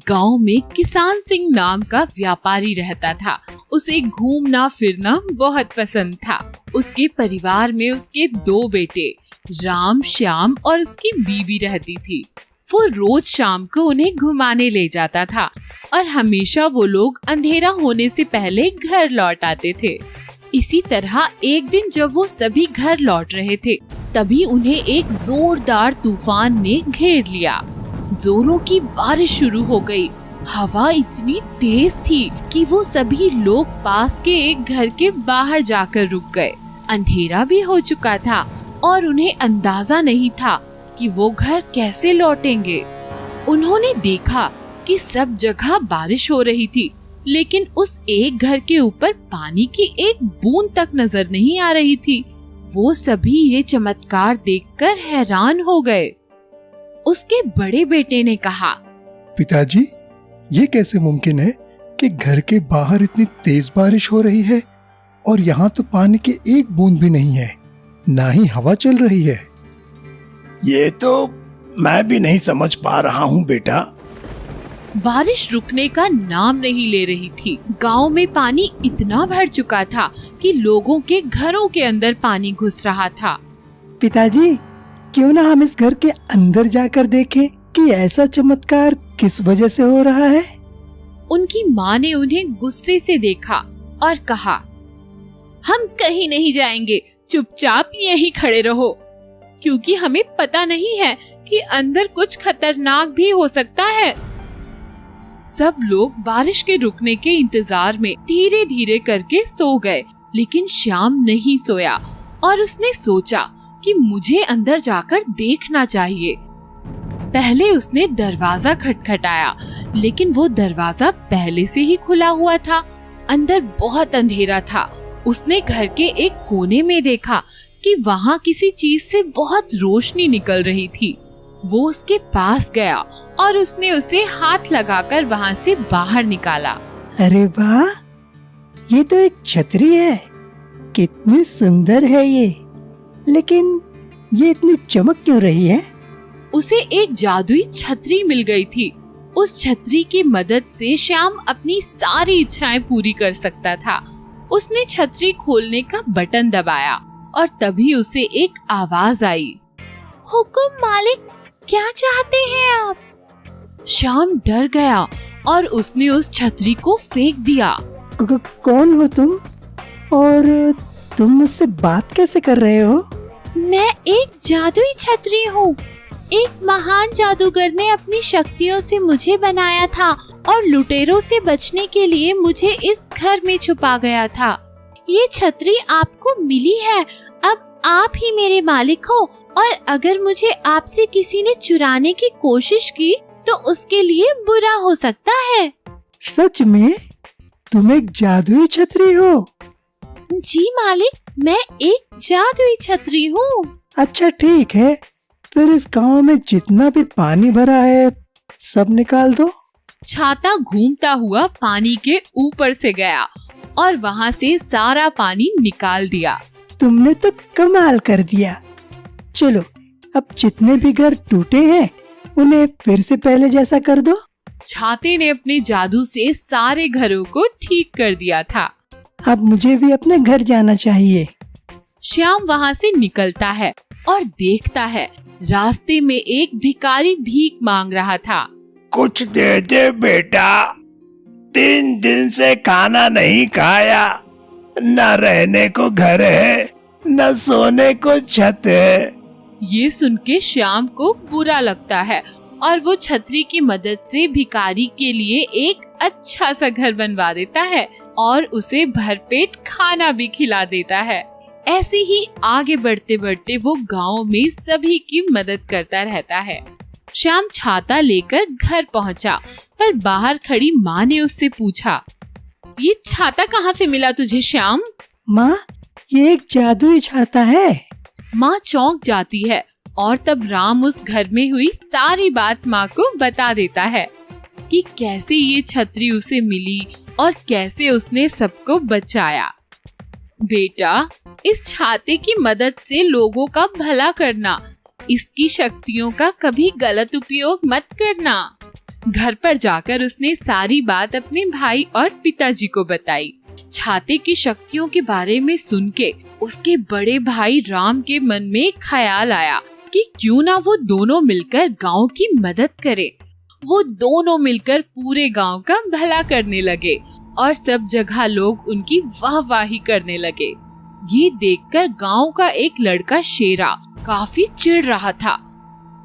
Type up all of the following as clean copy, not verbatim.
गांव में किसान सिंह नाम का व्यापारी रहता था। उसे घूमना फिरना बहुत पसंद था। उसके परिवार में उसके 2 बेटे राम, श्याम और उसकी बीवी रहती थी। वो रोज शाम को उन्हें घुमाने ले जाता था और हमेशा वो लोग अंधेरा होने से पहले घर लौट आते थे। इसी तरह एक दिन जब वो सभी घर लौट रहे थे, तभी उन्हें एक जोरदार तूफान ने घेर लिया। जोरों की बारिश शुरू हो गई। हवा इतनी तेज थी कि वो सभी लोग पास के एक घर के बाहर जाकर रुक गए। अंधेरा भी हो चुका था और उन्हें अंदाजा नहीं था कि वो घर कैसे लौटेंगे। उन्होंने देखा कि सब जगह बारिश हो रही थी, लेकिन उस एक घर के ऊपर पानी की एक बूंद तक नजर नहीं आ रही थी। वो सभी ये चमत्कार देखकर हैरान हो गए। उसके बड़े बेटे ने कहा, पिताजी, ये कैसे मुमकिन है कि घर के बाहर इतनी तेज बारिश हो रही है और यहाँ तो पानी की एक बूंद भी नहीं है, ना ही हवा चल रही है। ये तो मैं भी नहीं समझ पा रहा हूँ बेटा। बारिश रुकने का नाम नहीं ले रही थी। गांव में पानी इतना भर चुका था कि लोगों के घरों के अंदर पानी घुस रहा था। पिताजी, क्यों ना हम इस घर के अंदर जाकर देखें कि ऐसा चमत्कार किस वजह से हो रहा है। उनकी माँ ने उन्हें गुस्से से देखा और कहा, हम कहीं नहीं जाएंगे, चुपचाप यहीं खड़े रहो, क्योंकि हमें पता नहीं है कि अंदर कुछ खतरनाक भी हो सकता है। सब लोग बारिश के रुकने के इंतजार में धीरे धीरे करके सो गए, लेकिन श्याम नहीं सोया और उसने सोचा कि मुझे अंदर जाकर देखना चाहिए। पहले उसने दरवाजा खटखटाया, लेकिन वो दरवाजा पहले से ही खुला हुआ था। अंदर बहुत अंधेरा था। उसने घर के एक कोने में देखा कि वहाँ किसी चीज से बहुत रोशनी निकल रही थी। वो उसके पास गया और उसने उसे हाथ लगाकर वहाँ से बाहर निकाला। अरे वाह, ये तो एक छतरी है। कितनी सुंदर है ये, लेकिन ये इतनी चमक क्यों रही है? उसे एक जादुई छतरी मिल गई थी। उस छतरी की मदद से श्याम अपनी सारी इच्छाएं पूरी कर सकता था। उसने छतरी खोलने का बटन दबाया और तभी उसे एक आवाज आई, हुकुम मालिक, क्या चाहते हैं आप? श्याम डर गया और उसने उस छतरी को फेंक दिया। कौन हो तुम और तुम मुझसे बात कैसे कर रहे हो? मैं एक जादुई छतरी हूँ। एक महान जादूगर ने अपनी शक्तियों से मुझे बनाया था और लुटेरों से बचने के लिए मुझे इस घर में छुपा गया था। ये छतरी आपको मिली है, अब आप ही मेरे मालिक हो, और अगर मुझे आपसे किसी ने चुराने की कोशिश की तो उसके लिए बुरा हो सकता है। सच में तुम एक जादुई छतरी हो? जी मालिक, मैं एक जादुई छतरी हूँ। अच्छा ठीक है, फिर इस गांव में जितना भी पानी भरा है सब निकाल दो। छाता घूमता हुआ पानी के ऊपर से गया और वहाँ से सारा पानी निकाल दिया। तुमने तो कमाल कर दिया। चलो, अब जितने भी घर टूटे हैं उन्हें फिर से पहले जैसा कर दो। छाते ने अपने जादू से सारे घरों को ठीक कर दिया था। अब मुझे भी अपने घर जाना चाहिए। श्याम वहाँ से निकलता है और देखता है रास्ते में एक भिखारी भीख मांग रहा था। कुछ दे दे बेटा, 3 दिन से खाना नहीं खाया, न रहने को घर है, न सोने को छत है। ये सुन के श्याम को बुरा लगता है और वो छतरी की मदद से भिखारी के लिए एक अच्छा सा घर बनवा देता है और उसे भरपेट खाना भी खिला देता है। ऐसे ही आगे बढ़ते बढ़ते वो गांव में सभी की मदद करता रहता है। श्याम छाता लेकर घर पहुंचा, पर बाहर खड़ी माँ ने उससे पूछा, ये छाता कहाँ से मिला तुझे श्याम? माँ, ये एक जादुई छाता है। माँ चौंक जाती है और तब राम उस घर में हुई सारी बात माँ को बता देता है कि कैसे ये छतरी उसे मिली और कैसे उसने सबको बचाया। बेटा, इस छाते की मदद से लोगों का भला करना, इसकी शक्तियों का कभी गलत उपयोग मत करना। घर पर जाकर उसने सारी बात अपने भाई और पिताजी को बताई। छाते की शक्तियों के बारे में सुन के उसके बड़े भाई राम के मन में एक ख्याल आया कि क्यों ना वो दोनों मिलकर गांव की मदद करें। वो दोनों मिलकर पूरे गांव का भला करने लगे और सब जगह लोग उनकी वाहवाही करने लगे। ये देखकर गांव का एक लड़का शेरा काफी चिढ़ रहा था।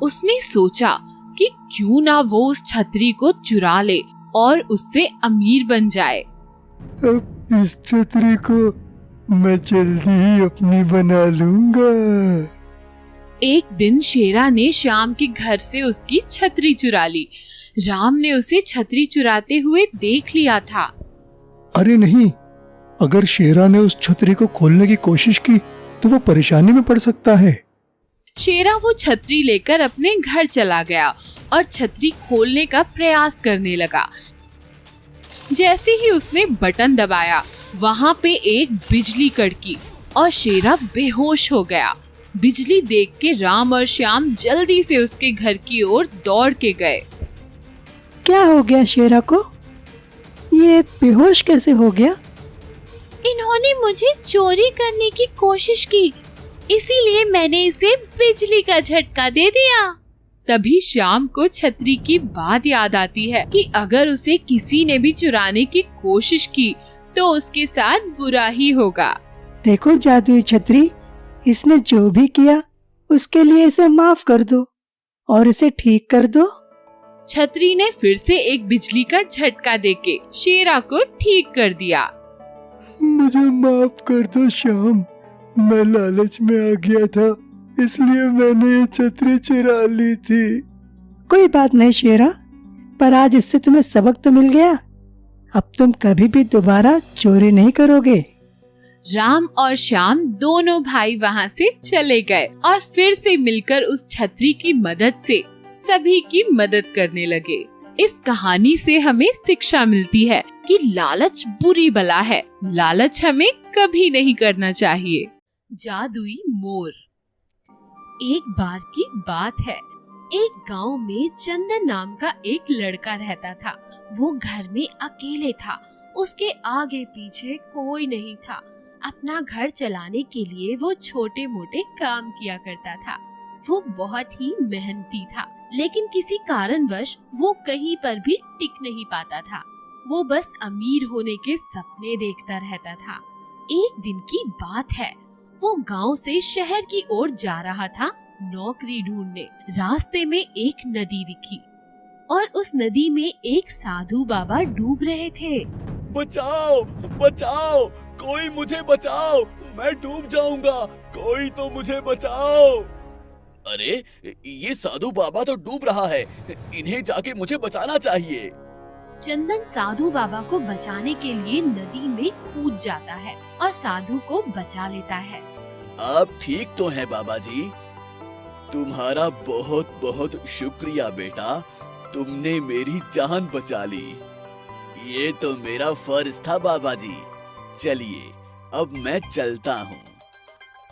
उसने सोचा कि क्यों ना वो उस छतरी को चुरा ले और उससे अमीर बन जाए। अब इस छतरी को मैं जल्दी ही अपनी बना लूंगा। एक दिन शेरा ने श्याम के घर से उसकी छतरी चुरा ली। राम ने उसे छतरी चुराते हुए देख लिया था। अरे नहीं, अगर शेरा ने उस छतरी को खोलने की कोशिश की तो वो परेशानी में पड़ सकता है। शेरा वो छतरी लेकर अपने घर चला गया और छतरी खोलने का प्रयास करने लगा। जैसे ही उसने बटन दबाया, वहाँ पे एक बिजली कड़की और शेरा बेहोश हो गया। बिजली देख के राम और श्याम जल्दी से उसके घर की ओर दौड़ के गए। क्या हो गया शेरा को? ये बेहोश कैसे हो गया? इन्होंने मुझे चोरी करने की कोशिश की, इसीलिए मैंने इसे बिजली का झटका दे दिया। तभी श्याम को छतरी की बात याद आती है कि अगर उसे किसी ने भी चुराने की कोशिश की तो उसके साथ बुरा ही होगा। देखो जादुई छतरी, इसने जो भी किया उसके लिए इसे माफ कर दो और इसे ठीक कर दो। छतरी ने फिर से एक बिजली का झटका देके शेरा को ठीक कर दिया। मुझे माफ कर दो श्याम, मैं लालच में आ गया था, इसलिए मैंने ये छतरी चुरा ली थी। कोई बात नहीं शेरा, पर आज इससे तुम्हें सबक तो मिल गया। अब तुम कभी भी दोबारा चोरी नहीं करोगे। राम और श्याम दोनों भाई वहाँ से चले गए और फिर से मिलकर उस छतरी की मदद से सभी की मदद करने लगे। इस कहानी से हमें शिक्षा मिलती है कि लालच बुरी बला है, लालच हमें कभी नहीं करना चाहिए। जादुई मोर। एक बार की बात है, एक गांव में चंदन नाम का एक लड़का रहता था। वो घर में अकेले था, उसके आगे पीछे कोई नहीं था। अपना घर चलाने के लिए वो छोटे मोटे काम किया करता था। वो बहुत ही मेहनती था, लेकिन किसी कारणवश वो कहीं पर भी टिक नहीं पाता था। वो बस अमीर होने के सपने देखता रहता था। एक दिन की बात है, वो गांव से शहर की ओर जा रहा था नौकरी ढूंढने। रास्ते में एक नदी दिखी और उस नदी में एक साधु बाबा डूब रहे थे। बचाओ बचाओ, कोई मुझे बचाओ, मैं डूब जाऊंगा, कोई तो मुझे बचाओ। अरे ये साधु बाबा तो डूब रहा है, इन्हें जाके मुझे बचाना चाहिए। चंदन साधु बाबा को बचाने के लिए नदी में कूद जाता है और साधु को बचा लेता है। आप ठीक तो हैं बाबा जी? तुम्हारा बहुत बहुत शुक्रिया बेटा, तुमने मेरी जान बचा ली। ये तो मेरा फर्ज था बाबा जी। चलिए अब मैं चलता हूँ।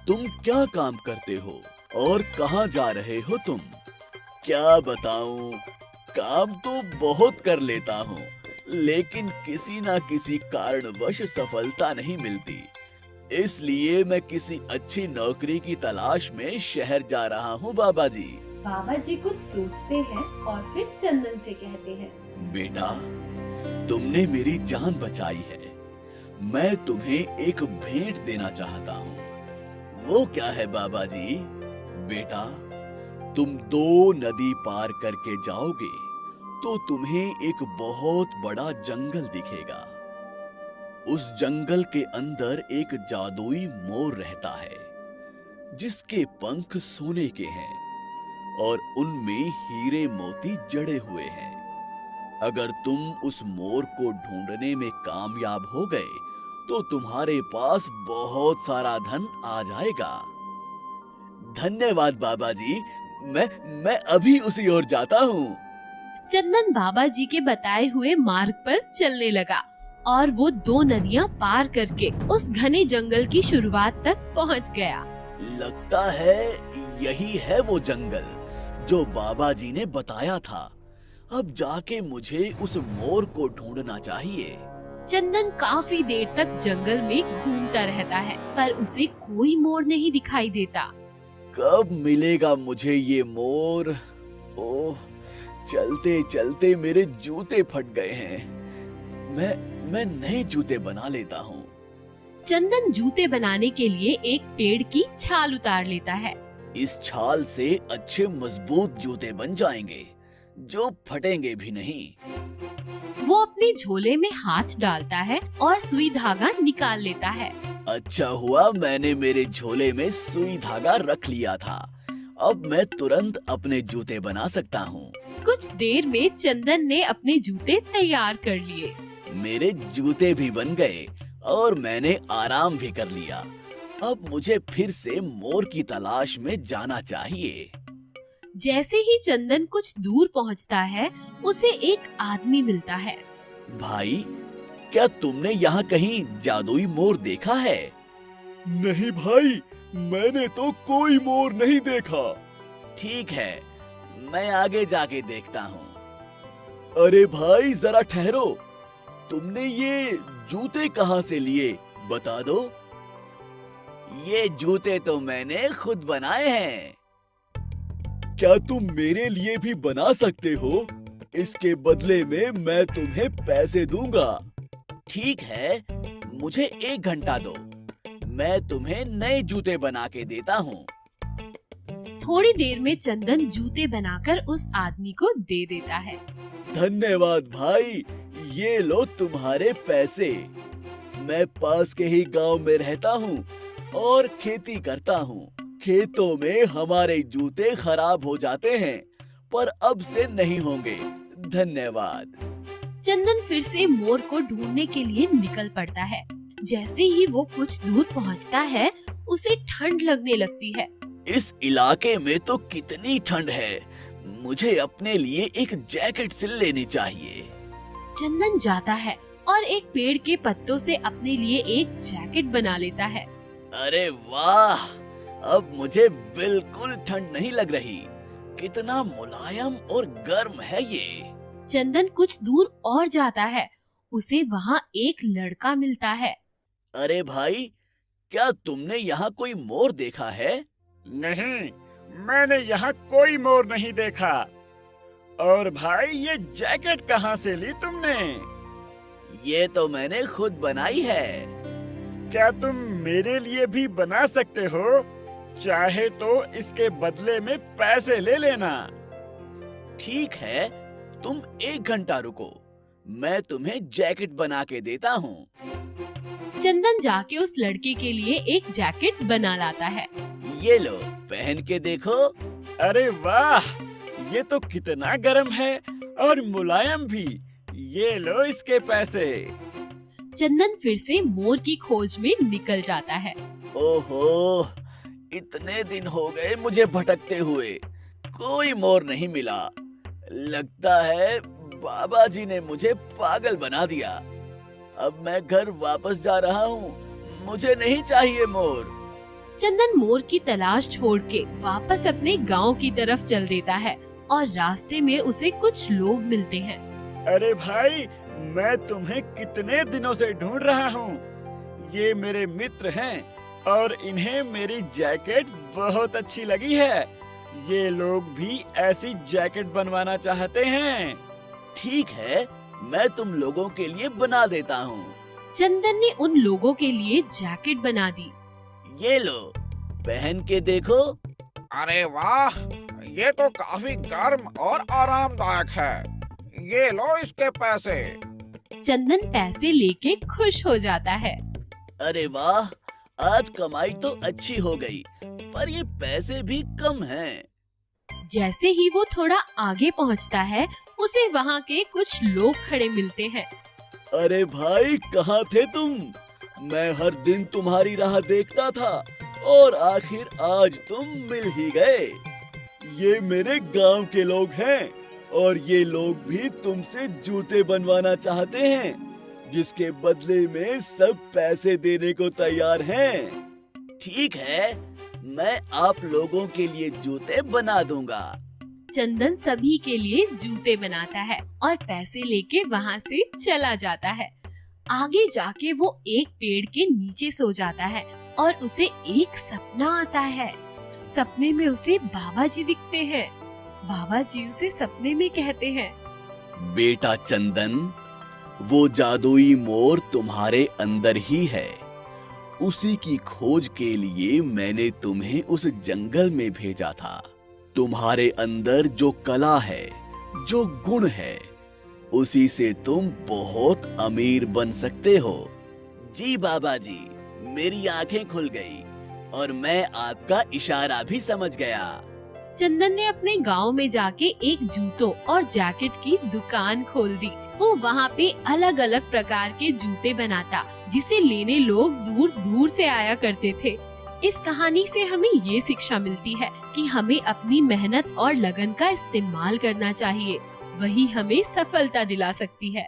तुम क्या काम करते हो और कहाँ जा रहे हो तुम? क्या बताऊं, काम तो बहुत कर लेता हूँ, लेकिन किसी ना किसी कारणवश सफलता नहीं मिलती। इसलिए मैं किसी अच्छी नौकरी की तलाश में शहर जा रहा हूँ बाबा जी। बाबा जी कुछ सोचते हैं और फिर चंदन से कहते हैं, बेटा तुमने मेरी जान बचाई है, मैं तुम्हें एक भेंट देना चाहता हूँ। वो क्या है बाबा जी? बेटा तुम 2 नदी पार करके जाओगे तो तुम्हें एक बहुत बड़ा जंगल दिखेगा। उस जंगल के अंदर एक जादुई मोर रहता है जिसके पंख सोने के हैं और उनमें हीरे मोती जड़े हुए हैं। अगर तुम उस मोर को ढूंढने में कामयाब हो गए तो तुम्हारे पास बहुत सारा धन आ जाएगा। धन्यवाद बाबा जी, मैं अभी उसी ओर जाता हूँ। चंदन बाबा जी के बताए हुए मार्ग पर चलने लगा और वो 2 नदियाँ पार करके उस घने जंगल की शुरुआत तक पहुँच गया। लगता है यही है वो जंगल जो बाबा जी ने बताया था। अब जाके मुझे उस मोर को ढूंढना चाहिए। चंदन काफी देर तक जंगल में घूमता रहता है, पर उसे कोई मोर नहीं दिखाई देता। कब मिलेगा मुझे ये मोर? ओह, चलते चलते मेरे जूते फट गए हैं। मैं नए जूते बना लेता हूँ। चंदन जूते बनाने के लिए एक पेड़ की छाल उतार लेता है। इस छाल से अच्छे मजबूत जूते बन जाएंगे, जो फटेंगे भी नहीं। वो अपने झोले में हाथ डालता है और सुई धागा निकाल लेता है। अच्छा हुआ मैंने मेरे झोले में सुई धागा रख लिया था। अब मैं तुरंत अपने जूते बना सकता हूँ। कुछ देर में चंदन ने अपने जूते तैयार कर लिए। मेरे जूते भी बन गए और मैंने आराम भी कर लिया। अब मुझे फिर से मोर की तलाश में जाना चाहिए। जैसे ही चंदन कुछ दूर पहुंचता है, उसे एक आदमी मिलता है। भाई, क्या तुमने यहाँ कहीं जादुई मोर देखा है? नहीं भाई, मैंने तो कोई मोर नहीं देखा। ठीक है, मैं आगे जाके देखता हूँ। अरे भाई, जरा ठहरो। तुमने ये जूते कहाँ से लिए, बता दो। ये जूते तो मैंने खुद बनाए हैं। क्या तुम मेरे लिए भी बना सकते हो? इसके बदले में मैं तुम्हें पैसे दूंगा। ठीक है, मुझे 1 घंटा दो। मैं तुम्हें नए जूते बना के देता हूँ। थोड़ी देर में चंदन जूते बनाकर उस आदमी को दे देता है। धन्यवाद भाई, ये लो तुम्हारे पैसे। मैं पास के ही गांव में रहता हूँ और खेती करता हूँ। खेतों में हमारे जूते खराब हो जाते हैं, पर अब से नहीं होंगे। धन्यवाद। चंदन फिर से मोर को ढूंढने के लिए निकल पड़ता है। जैसे ही वो कुछ दूर पहुंचता है, उसे ठंड लगने लगती है। इस इलाके में तो कितनी ठंड है। मुझे अपने लिए एक जैकेट सिल लेनी चाहिए। चंदन जाता है और एक पेड़ के पत्तों से अपने लिए एक जैकेट बना लेता है। अरे वाह, अब मुझे बिल्कुल ठंड नहीं लग रही। कितना मुलायम और गर्म है ये। चंदन कुछ दूर और जाता है। उसे वहाँ एक लड़का मिलता है। अरे भाई, क्या तुमने यहाँ कोई मोर देखा है? नहीं, मैंने यहाँ कोई मोर नहीं देखा। और भाई, ये जैकेट कहाँ से ली तुमने? ये तो मैंने खुद बनाई है। क्या तुम मेरे लिए भी बना सकते हो? चाहे तो इसके बदले में पैसे ले लेना। ठीक है, तुम 1 घंटा रुको, मैं तुम्हें जैकेट बना के देता हूँ। चंदन जाके उस लड़के के लिए एक जैकेट बना लाता है। ये लो, पहन के देखो। अरे वाह, ये तो कितना गर्म है और मुलायम भी। ये लो इसके पैसे। चंदन फिर से मोर की खोज में निकल जाता है। ओहो, इतने दिन हो गए मुझे भटकते हुए, कोई मोर नहीं मिला। लगता है बाबा जी ने मुझे पागल बना दिया। अब मैं घर वापस जा रहा हूँ, मुझे नहीं चाहिए मोर। चंदन मोर की तलाश छोड़ के वापस अपने गांव की तरफ चल देता है और रास्ते में उसे कुछ लोग मिलते हैं। अरे भाई, मैं तुम्हें कितने दिनों से ढूंढ रहा हूँ। ये मेरे मित्र हैं और इन्हें मेरी जैकेट बहुत अच्छी लगी है। ये लोग भी ऐसी जैकेट बनवाना चाहते हैं। ठीक है, मैं तुम लोगों के लिए बना देता हूँ। चंदन ने उन लोगों के लिए जैकेट बना दी। ये लो, पहन के देखो। अरे वाह, ये तो काफी गर्म और आरामदायक है। ये लो इसके पैसे। चंदन पैसे लेके खुश हो जाता है। अरे वाह, आज कमाई तो अच्छी हो गई, पर ये पैसे भी कम हैं। जैसे ही वो थोड़ा आगे पहुंचता है, उसे वहाँ के कुछ लोग खड़े मिलते हैं। अरे भाई, कहाँ थे तुम? मैं हर दिन तुम्हारी राह देखता था और आखिर आज तुम मिल ही गए। ये मेरे गांव के लोग हैं और ये लोग भी तुमसे जूते बनवाना चाहते हैं, जिसके बदले में सब पैसे देने को तैयार हैं। ठीक है, मैं आप लोगों के लिए जूते बना दूंगा। चंदन सभी के लिए जूते बनाता है और पैसे लेके वहाँ से चला जाता है। आगे जाके वो एक पेड़ के नीचे सो जाता है और उसे एक सपना आता है। सपने में उसे बाबा जी दिखते हैं। बाबा जी उसे सपने में कहते हैं, बेटा चंदन, वो जादुई मोर तुम्हारे अंदर ही है। उसी की खोज के लिए मैंने तुम्हें उस जंगल में भेजा था। तुम्हारे अंदर जो कला है, जो गुण है, उसी से तुम बहुत अमीर बन सकते हो। जी बाबा जी, मेरी आंखें खुल गई और मैं आपका इशारा भी समझ गया। चंदन ने अपने गांव में जाके एक जूतों और जैकेट की दुकान खोल दी। वो वहाँ पे अलग अलग प्रकार के जूते बनाता, जिसे लेने लोग दूर दूर से आया करते थे। इस कहानी से हमें ये शिक्षा मिलती है कि हमें अपनी मेहनत और लगन का इस्तेमाल करना चाहिए, वही हमें सफलता दिला सकती है।